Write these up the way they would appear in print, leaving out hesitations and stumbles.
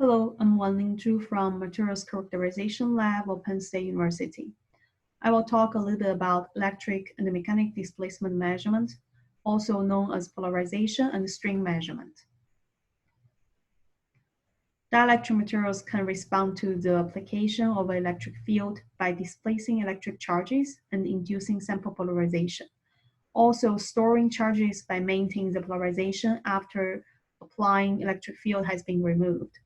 Hello, I'm Wanling Zhu from Materials Characterization Lab of Penn State University. I will talk a little bit about electric and mechanical displacement measurement, also known as polarization and strain measurement. Dielectric materials can respond to the application of an electric field by displacing electric charges and inducing sample polarization. Also, storing charges by maintaining the polarization after applying electric field has been removed.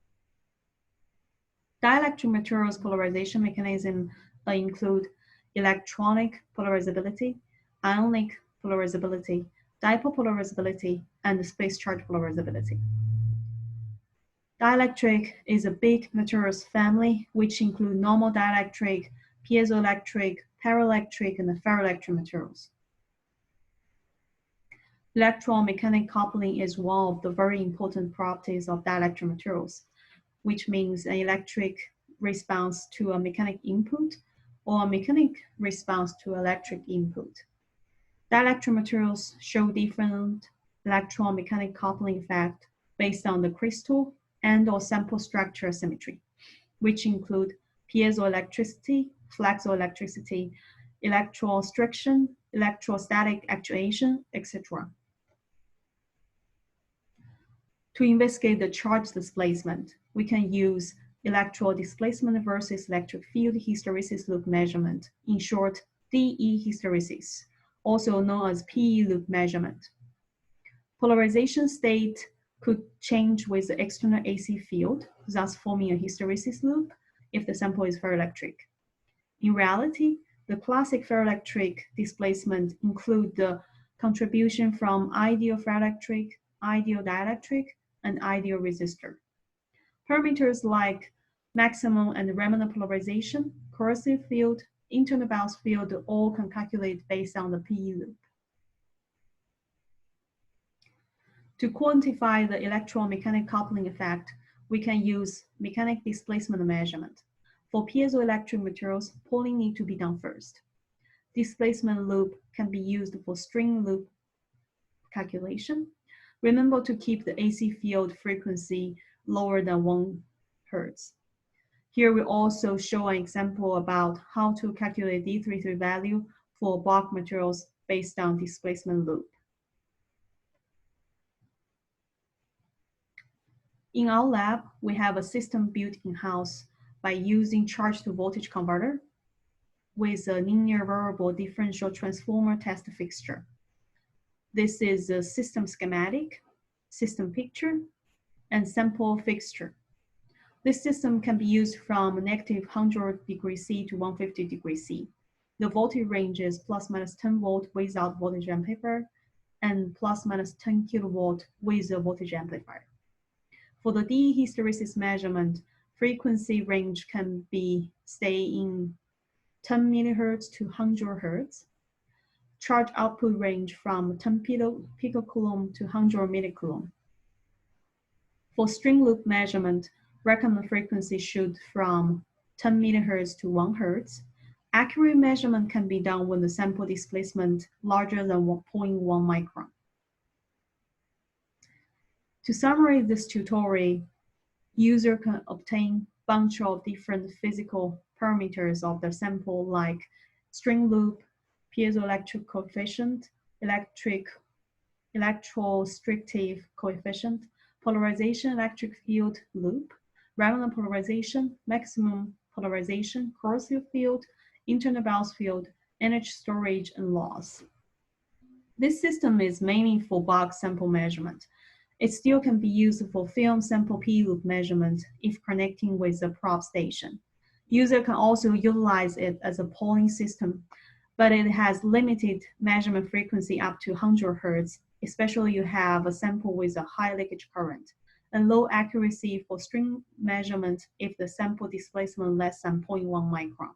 Dielectric materials polarization mechanisms include electronic polarizability, ionic polarizability, dipole polarizability, and space charge polarizability. Dielectric is a big materials family which include normal dielectric, piezoelectric, paraelectric, and ferroelectric materials. Electromagnetic coupling is one of the very important properties of dielectric materials, which means an electric response to a mechanic input or a mechanic response to electric input. Dielectric materials show different electromagnetic coupling effect based on the crystal and or sample structure symmetry, which include piezoelectricity, flexoelectricity, electrostriction, electrostatic actuation, etc. To investigate the charge displacement, we can use electrical displacement versus electric field hysteresis loop measurement, in short, DE hysteresis, also known as PE loop measurement. Polarization state could change with the external AC field, thus forming a hysteresis loop if the sample is ferroelectric. In reality, the classic ferroelectric displacement include the contribution from ideal ferroelectric, ideal dielectric, and ideal resistor. Parameters like maximum and remnant polarization, corrosive field, internal bias field all can calculate based on the PE loop. To quantify the electromagnetic coupling effect, we can use mechanic displacement measurement. For piezoelectric materials, pooling need to be done first. Displacement loop can be used for string loop calculation. Remember to keep the AC field frequency lower than 1 Hz. Here we also show an example about how to calculate D33 value for bulk materials based on displacement loop. In our lab, we have a system built in-house by using charge to voltage converter with a linear variable differential transformer test fixture. This is a system schematic, system picture, and sample fixture. This system can be used from negative 100 degrees C to 150 degrees C. The voltage range is plus minus 10 volt without voltage amplifier and plus minus 10 kilovolt with a voltage amplifier. For the DE hysteresis measurement, frequency range can be stay in 10 millihertz to 100 hertz. Charge output range from 10 picocoulomb to 100 millicoulomb. For string loop measurement, recommended frequency should from 10 millihertz to 1 hertz. Accurate measurement can be done when the sample displacement larger than 0.1 micron. To summarize this tutorial, user can obtain a bunch of different physical parameters of the sample like string loop, piezoelectric coefficient, electrostrictive coefficient, polarization electric field loop, remnant polarization, maximum polarization, corrosive field, internal bias field, energy storage, and loss. This system is mainly for bulk sample measurement. It still can be used for film sample PE loop measurement if connecting with a probe station. User can also utilize it as a polling system, but it has limited measurement frequency up to 100 Hz, especially you have a sample with a high leakage current, and low accuracy for string measurement if the sample displacement less than 0.1 micron.